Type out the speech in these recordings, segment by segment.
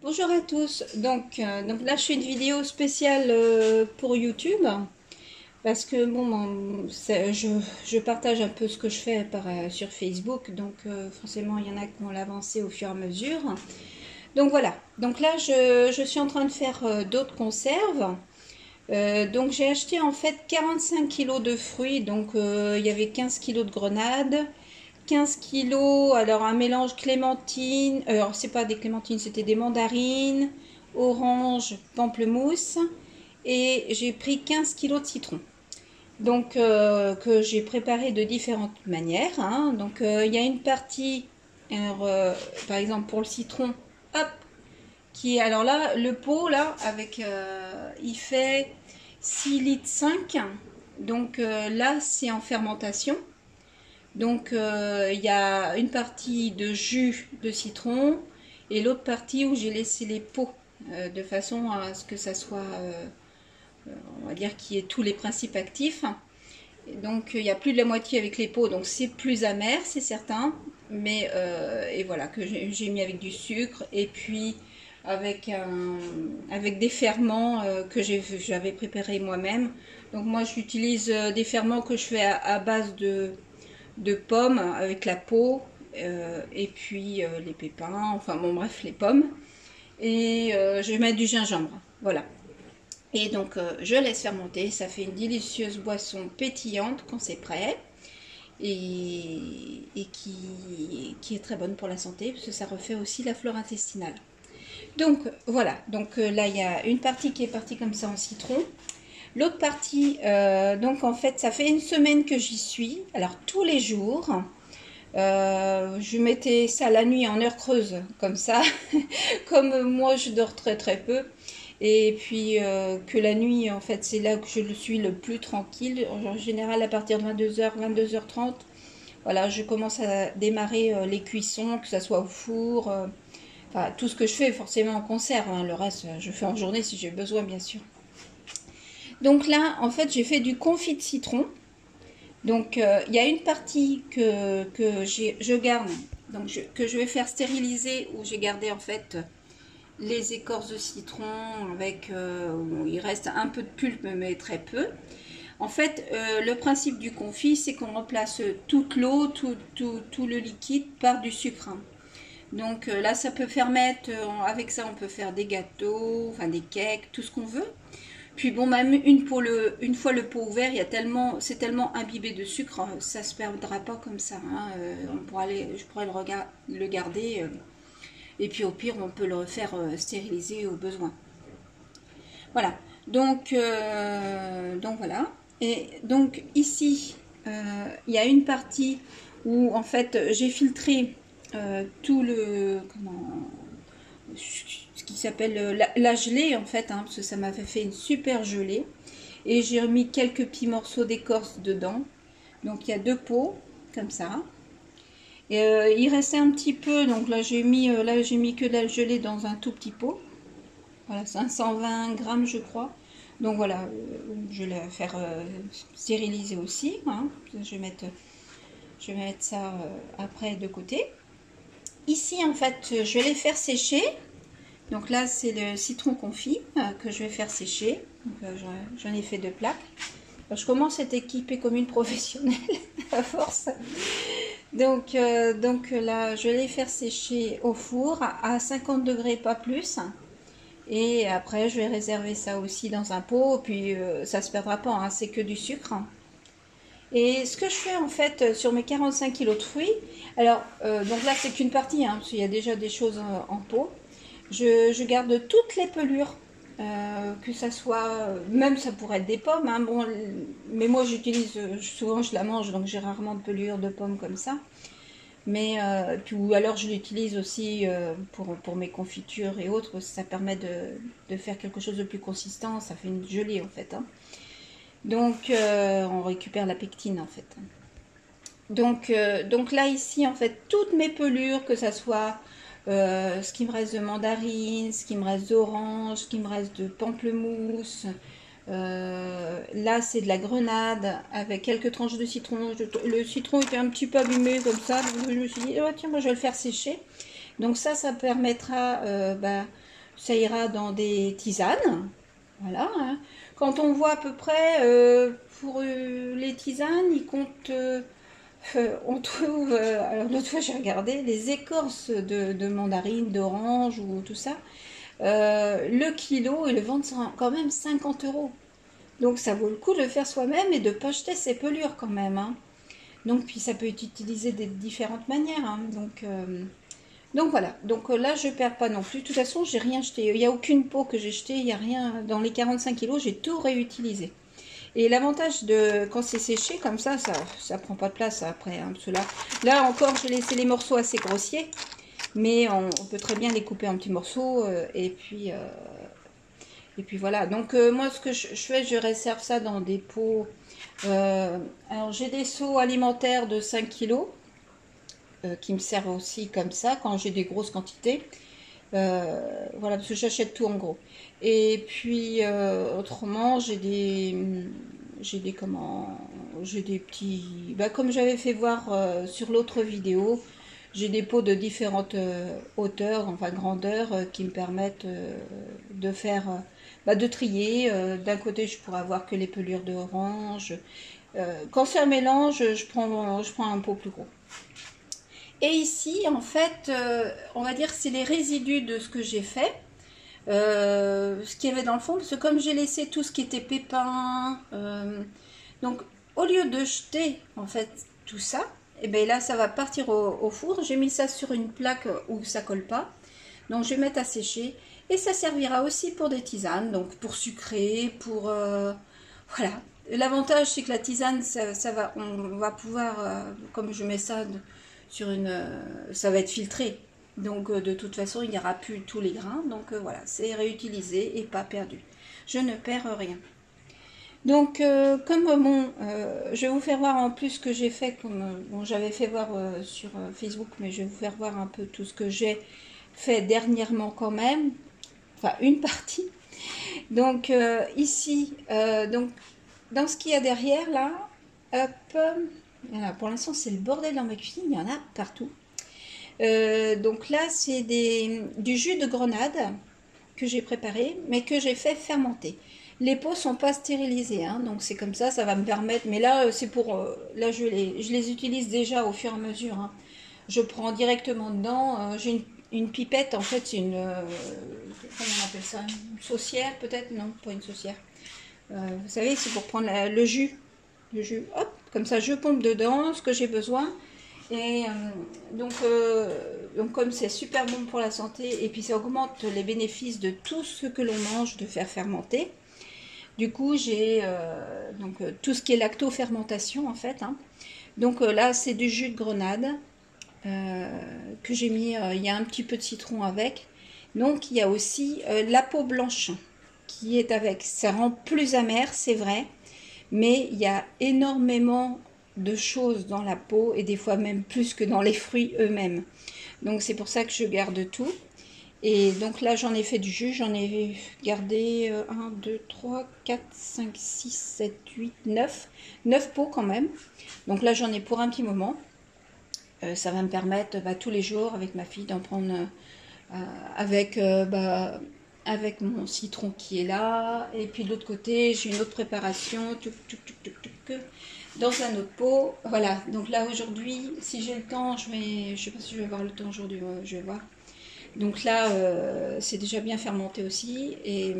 Bonjour à tous. Donc là, je fais une vidéo spéciale pour YouTube parce que bon, je partage un peu ce que je fais sur Facebook. Donc forcément, il y en a qui vont l'avancer au fur et à mesure. Donc voilà. Donc là, je suis en train de faire d'autres conserves. Donc j'ai acheté en fait 45 kilos de fruits. Donc il y avait 15 kilos de grenades. 15 kilos, alors un mélange clémentine, alors c'est pas des clémentines, c'était des mandarines, orange, pamplemousse, et j'ai pris 15 kilos de citron. Donc que j'ai préparé de différentes manières, hein. Donc il y a une partie, alors, par exemple pour le citron, hop, alors là, le pot là, il fait 6 litres 5, donc là c'est en fermentation. Donc il y a une partie de jus de citron et l'autre partie où j'ai laissé les peaux de façon à ce que ça soit, on va dire, qu'il y ait tous les principes actifs. Et donc il y a plus de la moitié avec les peaux, donc c'est plus amer, c'est certain. Mais et voilà, que j'ai mis avec du sucre et puis avec des ferments que j'avais préparés moi-même. Donc moi j'utilise des ferments que je fais à base de pommes avec la peau, et puis les pépins, enfin bon bref, les pommes. Et je vais mettre du gingembre, voilà. Et donc je laisse fermenter, ça fait une délicieuse boisson pétillante quand c'est prêt. Et qui est très bonne pour la santé parce que ça refait aussi la flore intestinale. Donc voilà, donc là il y a une partie qui est partie comme ça en citron. L'autre partie, donc en fait ça fait une semaine que j'y suis, alors tous les jours. Je mettais ça la nuit en heure creuse, comme ça. Comme moi, je dors très très peu. Et puis que la nuit, en fait, c'est là que je suis le plus tranquille. En général, à partir de 22h, 22h30, voilà, je commence à démarrer les cuissons, que ça soit au four. Enfin, tout ce que je fais, forcément en conserve, hein. Le reste, je fais en journée si j'ai besoin, bien sûr. Donc là, en fait, j'ai fait du confit de citron. Donc, il y a une partie que je garde, que je vais faire stériliser, où j'ai gardé en fait les écorces de citron avec, il reste un peu de pulpe, mais très peu. En fait, le principe du confit, c'est qu'on remplace toute l'eau, tout le liquide par du sucre. Donc là, ça peut permettre, avec ça, on peut faire des gâteaux, enfin des cakes, tout ce qu'on veut. Puis bon, même une fois le pot ouvert, c'est tellement imbibé de sucre, ça se perdra pas comme ça, hein. Je pourrais le garder, et puis au pire, on peut le refaire stériliser au besoin. Voilà. Donc voilà. Et donc ici, il y a une partie où en fait j'ai filtré tout ce qui s'appelle la gelée en fait, hein, parce que ça m'avait fait une super gelée. Et j'ai remis quelques petits morceaux d'écorce dedans. Donc il y a deux pots, comme ça. Et il restait un petit peu, donc j'ai mis que de la gelée dans un tout petit pot. Voilà, 520 grammes je crois. Donc voilà, je vais la faire stériliser aussi, hein. Je vais mettre ça après de côté. Ici en fait, je vais les faire sécher. Donc là, c'est le citron confit que je vais faire sécher. J'en ai fait deux plaques. Alors, je commence à être équipée comme une professionnelle à force. Donc là, je vais les faire sécher au four à 50 degrés, pas plus. Et après, je vais réserver ça aussi dans un pot. Puis ça se perdra pas, hein, c'est que du sucre. Et ce que je fais en fait sur mes 45 kilos de fruits, alors donc là c'est qu'une partie, hein, parce qu'il y a déjà des choses en pot. Je garde toutes les pelures, que ça soit, même ça pourrait être des pommes, hein, bon, mais moi j'utilise, souvent je la mange, donc j'ai rarement de pelures de pommes comme ça. Mais, ou alors je l'utilise aussi pour mes confitures et autres, ça permet de faire quelque chose de plus consistant, ça fait une gelée en fait, hein. Donc on récupère la pectine en fait. Donc là ici en fait toutes mes pelures, que ça soit ce qui me reste de mandarine, ce qui me reste d'orange, ce qui me reste de pamplemousse, là c'est de la grenade avec quelques tranches de citron. Le citron était un petit peu abîmé comme ça, donc je me suis dit oh, tiens moi je vais le faire sécher. Donc ça permettra ça ira dans des tisanes. Voilà. Hein. Quand on voit à peu près, pour les tisanes, ils comptent... on trouve, alors l'autre fois j'ai regardé, les écorces de mandarine, d'orange ou tout ça. Le kilo, ils le vendent quand même 50 €. Donc ça vaut le coup de le faire soi-même et de ne pas jeter ses pelures quand même. Hein. Donc puis ça peut être utilisé de différentes manières. Hein. Donc voilà, donc là je perds pas non plus. De toute façon, j'ai rien jeté. Il n'y a aucune peau que j'ai jetée, il n'y a rien. Dans les 45 kilos, j'ai tout réutilisé. Et l'avantage de quand c'est séché comme ça prend pas de place après. Hein, parce que là encore, j'ai laissé les morceaux assez grossiers. Mais on peut très bien les couper en petits morceaux. Et puis voilà. Donc moi, ce que je fais, je réserve ça dans des pots. Alors j'ai des seaux alimentaires de 5 kilos. Qui me servent aussi comme ça quand j'ai des grosses quantités. Voilà, parce que j'achète tout en gros. Et puis autrement, j'ai des petits, comme j'avais fait voir sur l'autre vidéo, j'ai des pots de différentes hauteurs, enfin grandeurs, qui me permettent de faire, de trier. D'un côté, je pourrais avoir que les pelures d'orange. Quand c'est un mélange, je prends un pot plus gros. Et ici, en fait, on va dire que c'est les résidus de ce que j'ai fait. Ce qu'il y avait dans le fond, parce que comme j'ai laissé tout ce qui était pépins, donc au lieu de jeter en fait tout ça, et bien là ça va partir au four. J'ai mis ça sur une plaque où ça colle pas, donc je vais mettre à sécher et ça servira aussi pour des tisanes, donc pour sucrer, pour voilà. L'avantage c'est que la tisane, on va pouvoir, comme je mets ça sur ça va être filtré. Donc de toute façon, il n'y aura plus tous les grains. Donc voilà, c'est réutilisé et pas perdu. Je ne perds rien. Donc je vais vous faire voir en plus ce que j'ai fait. J'avais fait voir sur Facebook, mais je vais vous faire voir un peu tout ce que j'ai fait dernièrement quand même. Enfin, une partie. Donc ici, donc dans ce qu'il y a derrière là, hop, voilà, pour l'instant c'est le bordel dans ma cuisine, il y en a partout. Donc là, c'est du jus de grenade que j'ai préparé, mais que j'ai fait fermenter. Les pots sont pas stérilisés, hein, donc c'est comme ça va me permettre. Mais là, c'est pour, là je les utilise déjà au fur et à mesure. Hein. Je prends directement dedans. J'ai une pipette, en fait, c'est comment on appelle ça, une saucière peut-être, non, pas une saucière. Vous savez, c'est pour prendre le jus. Hop, comme ça, je pompe dedans ce que j'ai besoin. Et donc comme c'est super bon pour la santé et puis ça augmente les bénéfices de tout ce que l'on mange de faire fermenter. Du coup j'ai tout ce qui est lactofermentation en fait. Hein. Donc là c'est du jus de grenade que j'ai mis, il y a un petit peu de citron avec. Donc il y a aussi la peau blanche qui est avec. Ça rend plus amer, c'est vrai, mais il y a énormément de choses dans la peau et des fois même plus que dans les fruits eux-mêmes. Donc c'est pour ça que je garde tout. Et donc là j'en ai fait du jus, j'en ai gardé 1, 2, 3, 4, 5, 6, 7, 8, 9 pots quand même. Donc là j'en ai pour un petit moment. Ça va me permettre tous les jours avec ma fille d'en prendre avec mon citron qui est là. Et puis de l'autre côté j'ai une autre préparation. Dans un autre pot, voilà. Donc là aujourd'hui, si j'ai le temps, je sais pas si je vais avoir le temps aujourd'hui, je vais voir. Donc là, c'est déjà bien fermenté aussi et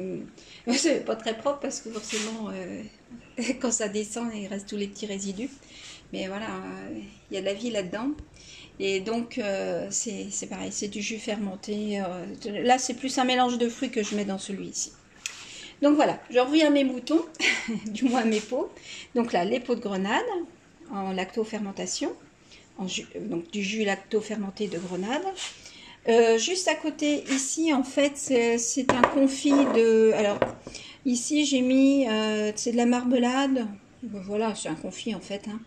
c'est pas très propre parce que forcément, quand ça descend, il reste tous les petits résidus. Mais voilà, il y a de la vie là-dedans. Et donc c'est pareil, c'est du jus fermenté. Là, c'est plus un mélange de fruits que je mets dans celui-ci. Donc voilà, je reviens à mes moutons, du moins à mes pots. Donc là, les pots de grenade en lactofermentation, donc du jus lacto-fermenté de grenade. Juste à côté, ici, en fait, c'est un confit de... Alors, ici, j'ai mis, c'est de la marmelade. Voilà, c'est un confit, en fait. Hein.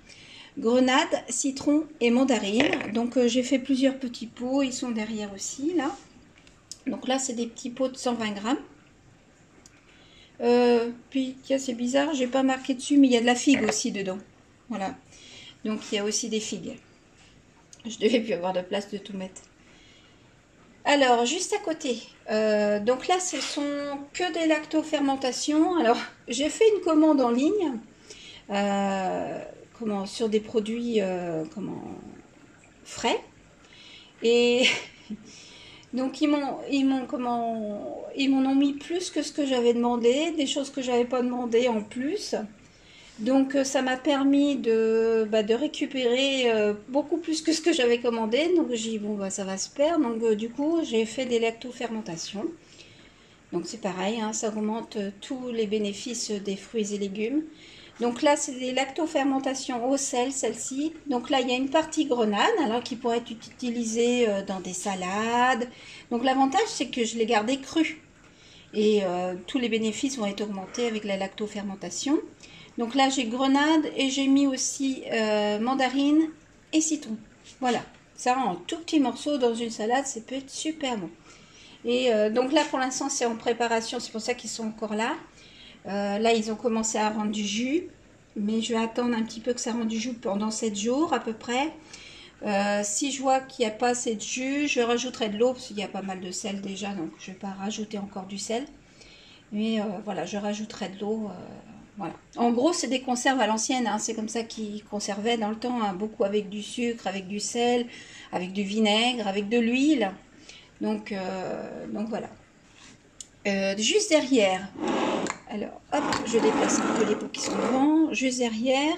Grenade, citron et mandarine. Donc, j'ai fait plusieurs petits pots. Ils sont derrière aussi, là. Donc là, c'est des petits pots de 120 grammes. Puis tiens, c'est bizarre, j'ai pas marqué dessus, mais il y a de la figue aussi dedans. Voilà. Donc il y a aussi des figues. Je devais plus avoir de place de tout mettre. Alors, juste à côté, donc là, ce sont que des lactofermentations. Alors, j'ai fait une commande en ligne, sur des produits frais. Et donc, ils m'en ont mis plus que ce que j'avais demandé, des choses que j'avais pas demandé en plus. Donc ça m'a permis de récupérer beaucoup plus que ce que j'avais commandé. Donc j'ai dit bon bah ça va se perdre. Donc du coup j'ai fait des lactofermentations. Donc c'est pareil, hein, ça augmente tous les bénéfices des fruits et légumes. Donc là c'est des lactofermentations au sel, celle-ci. Donc là il y a une partie grenade alors qui pourrait être utilisée dans des salades. Donc l'avantage c'est que je l'ai gardé cru. Et tous les bénéfices vont être augmentés avec la lactofermentation. Donc là, j'ai grenade et j'ai mis aussi mandarine et citron. Voilà, ça en tout petits morceaux dans une salade, ça peut être super bon. Et donc là, pour l'instant, c'est en préparation, c'est pour ça qu'ils sont encore là. Là, ils ont commencé à rendre du jus, mais je vais attendre un petit peu que ça rende du jus pendant 7 jours à peu près. Si je vois qu'il n'y a pas assez de jus, je rajouterai de l'eau, parce qu'il y a pas mal de sel déjà, donc je ne vais pas rajouter encore du sel. Mais voilà, je rajouterai de l'eau. Voilà. En gros, c'est des conserves à l'ancienne, hein. C'est comme ça qu'ils conservaient dans le temps, hein. Beaucoup avec du sucre, avec du sel, avec du vinaigre, avec de l'huile. Donc voilà. Juste derrière, alors hop, je déplace un peu les pots qui sont devant. Juste derrière,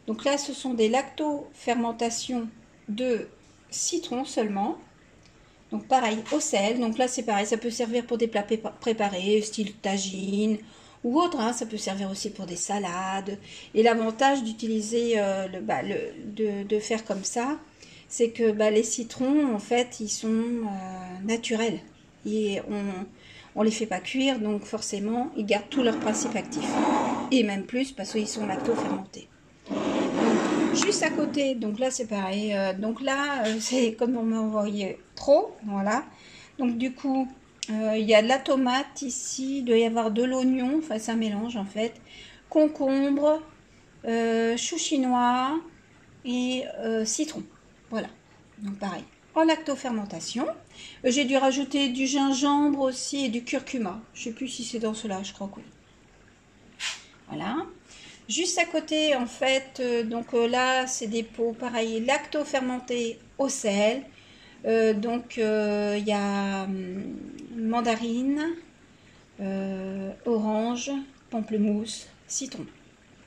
donc là, ce sont des lactofermentations de citron seulement. Donc pareil, au sel. Donc là, c'est pareil, ça peut servir pour des plats préparés, style tagine ou autre, hein. Ça peut servir aussi pour des salades. Et l'avantage d'utiliser, de faire comme ça, c'est que les citrons, en fait, ils sont naturels. Et on les fait pas cuire, donc forcément, ils gardent tout leur principe actif. Et même plus, parce qu'ils sont lacto-fermentés. Juste à côté, donc là c'est pareil, donc là c'est comme on m'a envoyé trop, voilà. Donc du coup, il y a de la tomate ici, il doit y avoir de l'oignon, enfin c'est un mélange en fait, concombre, chou chinois et citron, voilà. Donc pareil, en lactofermentation. J'ai dû rajouter du gingembre aussi et du curcuma, je sais plus si c'est dans cela, je crois que oui. Voilà. Juste à côté, en fait, là, c'est des pots, pareil, lacto-fermentés au sel. Il y a mandarine, orange, pamplemousse, citron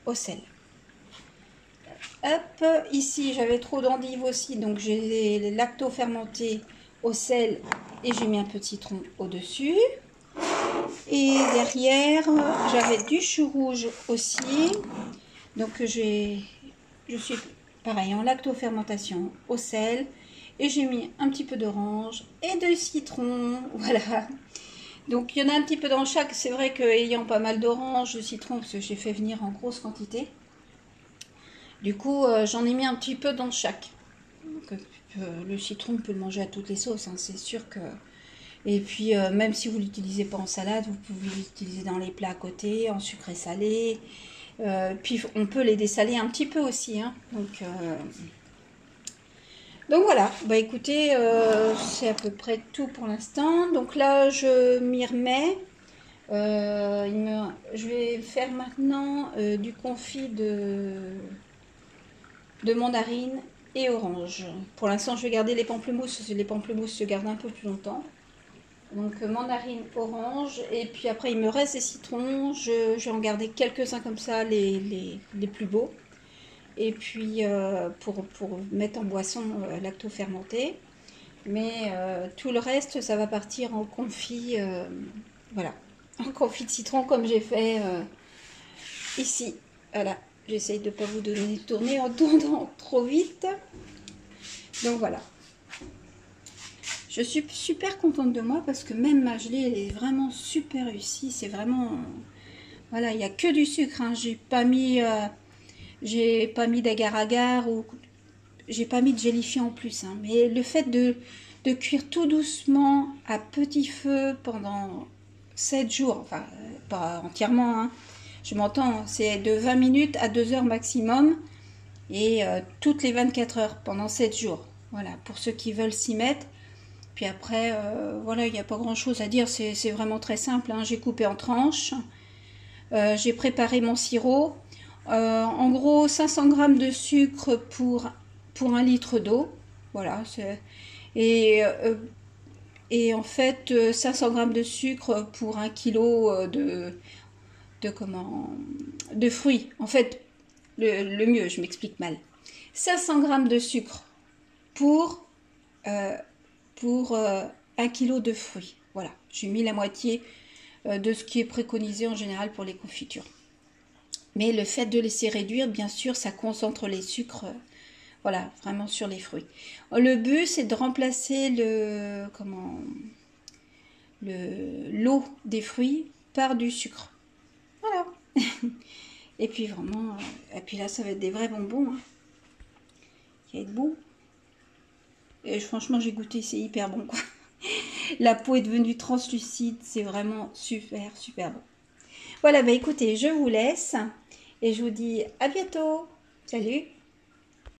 au sel. Hop, ici, j'avais trop d'endives aussi, donc j'ai les lacto-fermentés au sel et j'ai mis un peu de citron au-dessus. Et derrière, j'avais du chou rouge aussi. Donc je suis pareil en lactofermentation au sel. Et j'ai mis un petit peu d'orange et de citron. Voilà. Donc il y en a un petit peu dans chaque. C'est vrai qu'ayant pas mal d'orange, de citron, parce que j'ai fait venir en grosse quantité. Du coup, j'en ai mis un petit peu dans chaque. Donc, le citron, on peut le manger à toutes les sauces, hein, c'est sûr que... Et puis, même si vous ne l'utilisez pas en salade, vous pouvez l'utiliser dans les plats à côté, en sucré salé. Puis, on peut les dessaler un petit peu aussi, hein. Donc voilà, bah écoutez, c'est à peu près tout pour l'instant. Donc là, je m'y remets. Je vais faire maintenant du confit de mandarine et orange. Pour l'instant, je vais garder les pamplemousses, parce que les pamplemousses se gardent un peu plus longtemps. Donc mandarine, orange, et puis après il me reste des citrons, je vais en garder quelques-uns comme ça, les plus beaux. Et puis pour mettre en boisson lacto-fermentée. Mais tout le reste, ça va partir en confit, voilà, en confit de citron comme j'ai fait ici. Voilà, j'essaye de ne pas vous donner de tourner en tournant trop vite. Donc voilà. Je suis super contente de moi parce que même ma gelée, elle est vraiment super réussie. C'est vraiment... Voilà, il n'y a que du sucre, hein. J'ai pas mis d'agar-agar ou... J'ai pas mis de gélifiant en plus, hein. Mais le fait de cuire tout doucement à petit feu pendant 7 jours, enfin pas entièrement, hein. Je m'entends, c'est de 20 minutes à 2 heures maximum. Et toutes les 24 heures pendant 7 jours. Voilà, pour ceux qui veulent s'y mettre. Puis après, voilà, il n'y a pas grand chose à dire, c'est vraiment très simple, hein. J'ai coupé en tranches, j'ai préparé mon sirop. En gros, 500 g de sucre pour 1 litre d'eau. Voilà, et, euh, et en fait, 500 g de sucre pour 1 kilo de fruits. En fait, le mieux, je m'explique mal. 500 g de sucre pour, euh, pour 1 kilo de fruits. Voilà, j'ai mis la moitié de ce qui est préconisé en général pour les confitures. Mais le fait de laisser réduire, bien sûr, ça concentre les sucres, voilà, vraiment sur les fruits. Le but, c'est de remplacer l'eau des fruits par du sucre. Voilà. Et puis vraiment, et puis là, ça va être des vrais bonbons, hein. Ça va être bon. Et franchement, j'ai goûté, c'est hyper bon, quoi. La peau est devenue translucide, c'est vraiment super, super bon. Voilà, bah écoutez, je vous laisse et je vous dis à bientôt. Salut!